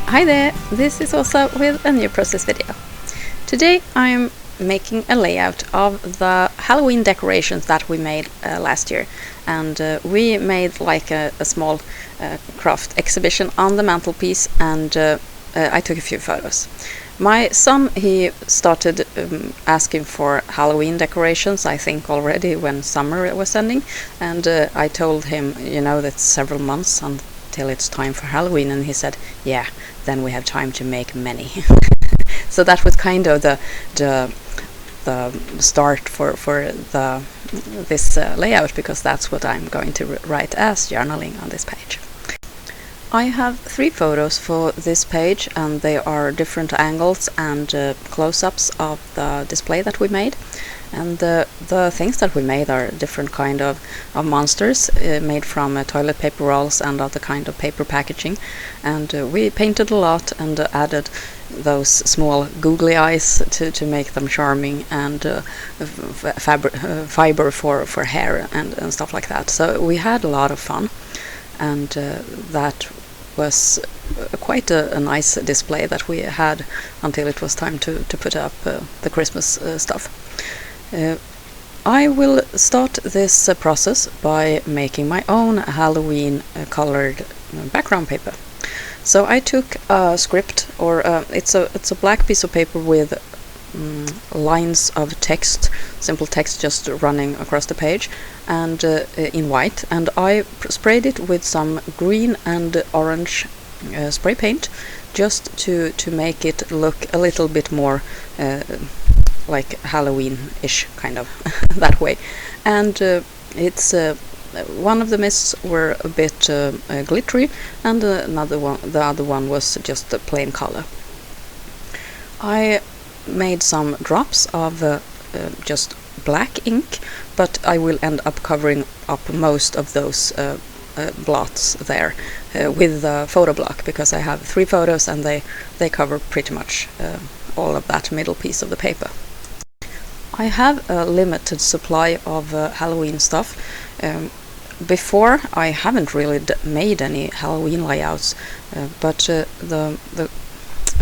Hi there, this is Åsa with a new process video. Today I'm making a layout of the Halloween decorations that we made last year, and we made like a small craft exhibition on the mantelpiece, and I took a few photos. My son, he started asking for Halloween decorations, I think already when summer was ending, and I told him, you know, that's several months until it's time for Halloween, and he said, yeah, then we have time to make many. So that was kind of the start for this layout, because that's what I'm going to write as journaling on this page. I have 3 photos for this page, and they are different angles and close-ups of the display that we made. And the things that we made are different kind of monsters made from toilet paper rolls and other kind of paper packaging. And we painted a lot and added those small googly eyes to make them charming, and fiber for hair and stuff like that. So we had a lot of fun, and that was quite a nice display that we had until it was time to put up the Christmas stuff. I will start this process by making my own Halloween colored background paper. So I took a script, or it's a black piece of paper with lines of text, simple text just running across the page, and in white, and I sprayed it with some green and orange spray paint, just to make it look a little bit more like Halloween-ish, kind of that way. And it's one of the mists were a bit glittery, and the other one was just a plain color. I made some drops of just black ink, but I will end up covering up most of those blots there with the photo block, because I have 3 photos and they cover pretty much all of that middle piece of the paper. I have a limited supply of Halloween stuff. Before, I haven't really made any Halloween layouts, but a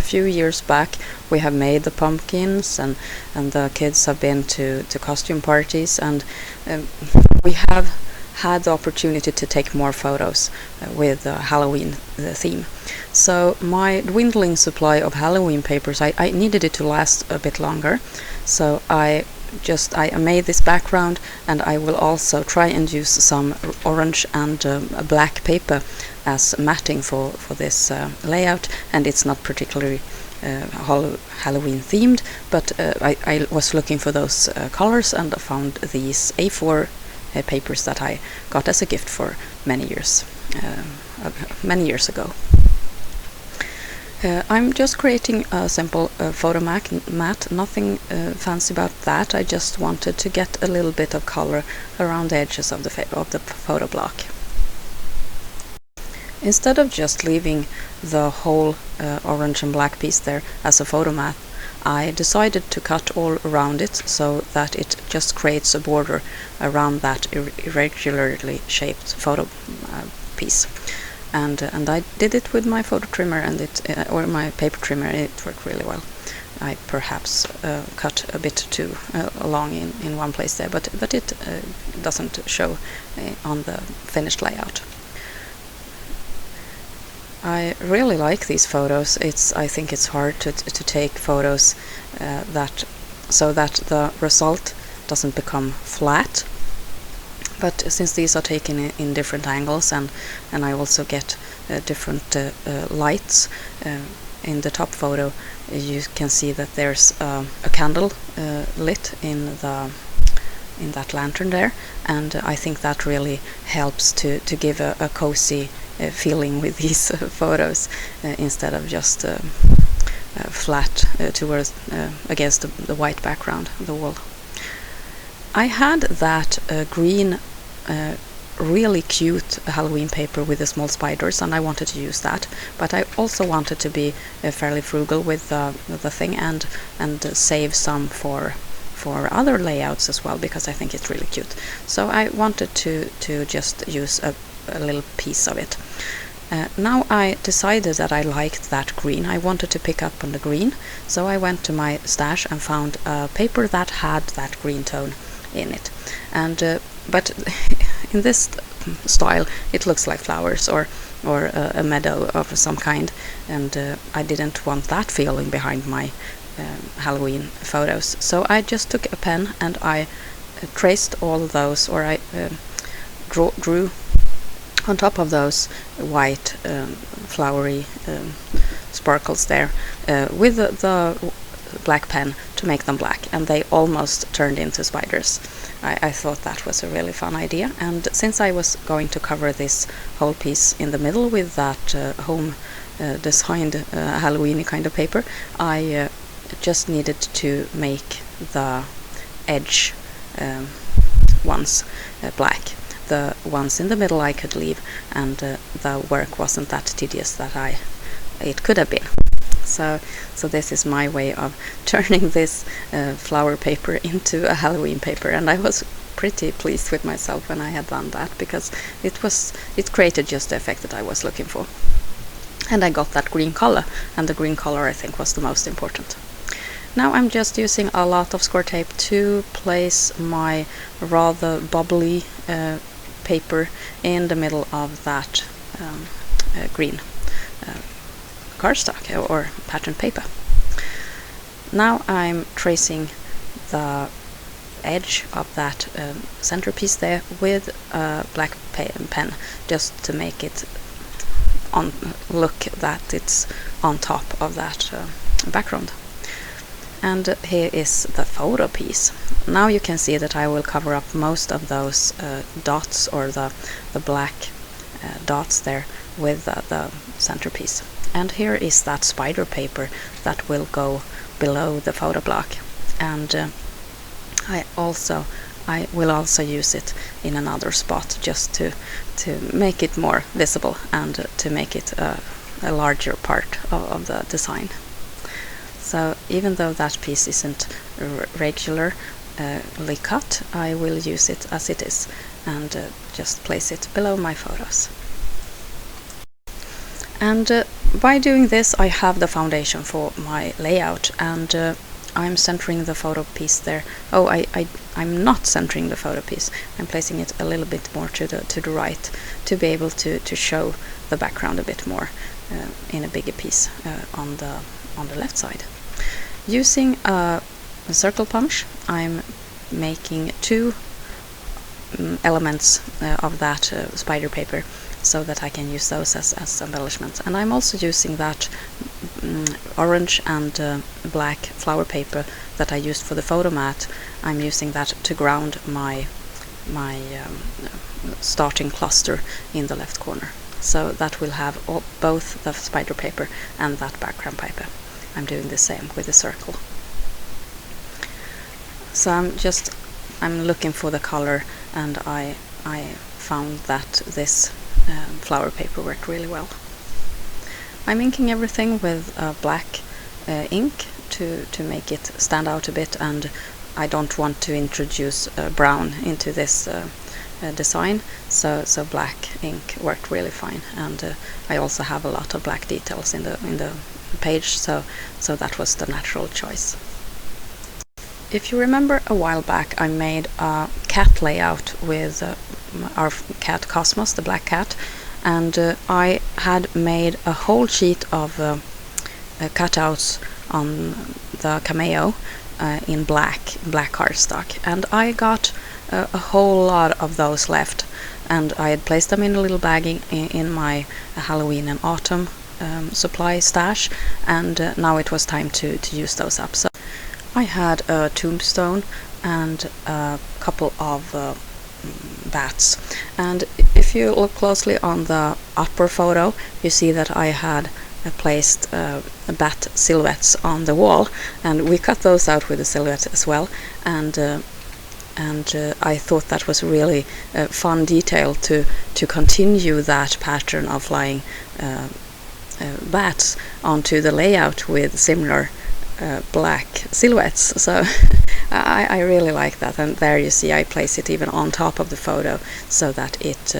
few years back we have made the pumpkins, and the kids have been to costume parties, and we have had the opportunity to take more photos with the Halloween theme. So my dwindling supply of Halloween papers, I needed it to last a bit longer, so I made this background, and I will also try and use some orange and black paper as matting for this layout. And it's not particularly Halloween themed, but I was looking for those colors, and I found these A4 papers that I got as a gift for many years ago. I'm just creating a simple photo mat, nothing fancy about that. I just wanted to get a little bit of color around the edges of the photo block. Instead of just leaving the whole orange and black piece there as a photo mat, I decided to cut all around it, so that it just creates a border around that irregularly shaped photo piece. And I did it with my photo trimmer, and or my paper trimmer. It worked really well. I perhaps cut a bit too long in one place there, but it doesn't show on the finished layout. I really like these photos. I think it's hard to take photos so that the result doesn't become flat. But since these are taken in different angles, and I also get different lights in the top photo, you can see that there's a candle lit in that lantern there, and I think that really helps to give a cozy feeling with these photos, instead of just flat towards against the white background, the wall. I had that green really cute Halloween paper with the small spiders, and I wanted to use that, but I also wanted to be fairly frugal with the thing, and save some for other layouts as well, because I think it's really cute. So I wanted to just use a little piece of it. Now I decided that I liked that green. I wanted to pick up on the green, so I went to my stash and found a paper that had that green tone in it. And but in this style it looks like flowers or a meadow of some kind, and I didn't want that feeling behind my Halloween photos. So I just took a pen and I traced all those, or I drew on top of those white flowery sparkles there with the black pen to make them black, and they almost turned into spiders. I thought that was a really fun idea, and since I was going to cover this whole piece in the middle with that home designed Halloweeny kind of paper, I just needed to make the edge ones black. The ones in the middle I could leave, and the work wasn't that tedious that it could have been. So this is my way of turning this flower paper into a Halloween paper, and I was pretty pleased with myself when I had done that, because it created just the effect that I was looking for. And I got that green color, and the green color I think was the most important. Now I'm just using a lot of score tape to place my rather bubbly paper in the middle of that green cardstock or pattern paper. Now I'm tracing the edge of that centerpiece there with a black pen, just to make it look that it's on top of that background. And here is the photo piece. Now you can see that I will cover up most of those dots, or the black dots there, with the centerpiece. And here is that spider paper that will go below the photo block. And I will also use it in another spot, just to make it more visible and to make it a larger part of the design. So even though that piece isn't regularly cut, I will use it as it is and just place it below my photos. And by doing this, I have the foundation for my layout, and I'm centering the photo piece there. Oh, I'm not centering the photo piece. I'm placing it a little bit more to the right, to be able to show the background a bit more in a bigger piece on the left side. Using a circle punch, I'm making two elements of that spider paper, so that I can use those as embellishments. And I'm also using that orange and black flower paper that I used for the photo mat. I'm using that to ground my starting cluster in the left corner. So that will have both the spider paper and that background paper. I'm doing the same with the circle. So I'm looking for the color, and I found that this flower paper worked really well. I'm inking everything with black ink to make it stand out a bit, and I don't want to introduce brown into this design, so black ink worked really fine. And I also have a lot of black details in the page, so that was the natural choice. If you remember, a while back I made a cat layout with our cat Cosmos, the black cat, and I had made a whole sheet of cutouts on the cameo in black cardstock, and I got a whole lot of those left, and I had placed them in a little bag in my Halloween and autumn supply stash, and now it was time to use those up. So I had a tombstone and a couple of bats, and if you look closely on the upper photo, you see that I had placed bat silhouettes on the wall, and we cut those out with the silhouette as well, and I thought that was really fun detail to continue that pattern of flying bats onto the layout with similar black silhouettes. So I really like that, and there you see I place it even on top of the photo, so that it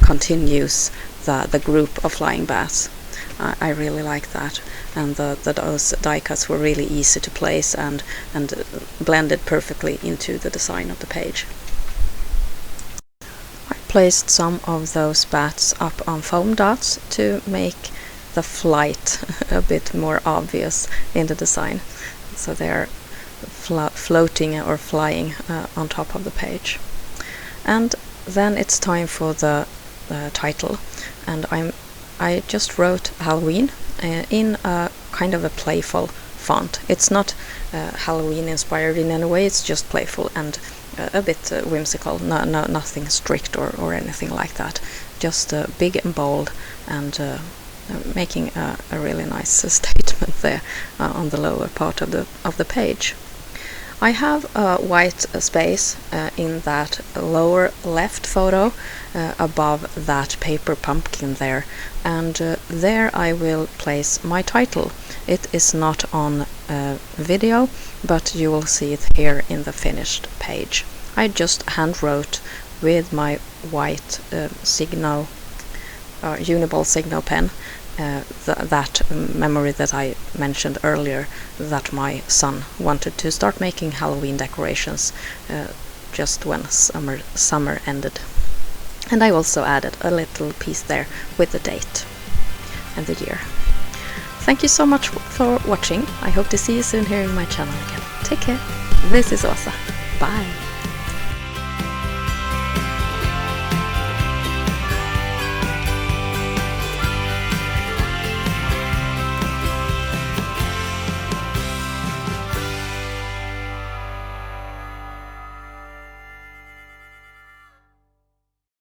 continues the group of flying bats. I really like that, and those die cuts were really easy to place and blended perfectly into the design of the page. I placed some of those bats up on foam dots to make the flight a bit more obvious in the design, so they're floating or flying on top of the page. And then it's time for the title, and I just wrote Halloween in a kind of a playful font. It's not Halloween inspired in any way, it's just playful and a bit whimsical, nothing strict or anything like that. Just big and bold, and making a really nice statement there on the lower part of the page. I have a white space in that lower left photo above that paper pumpkin there, and there I will place my title. It is not on video, but you will see it here in the finished page. I just hand wrote with my white Uniball Signo pen that memory that I mentioned earlier, that my son wanted to start making Halloween decorations just when summer ended. And I also added a little piece there with the date and the year. Thank you so much for watching. I hope to see you soon here in my channel again. Take care. This is Åsa. Bye.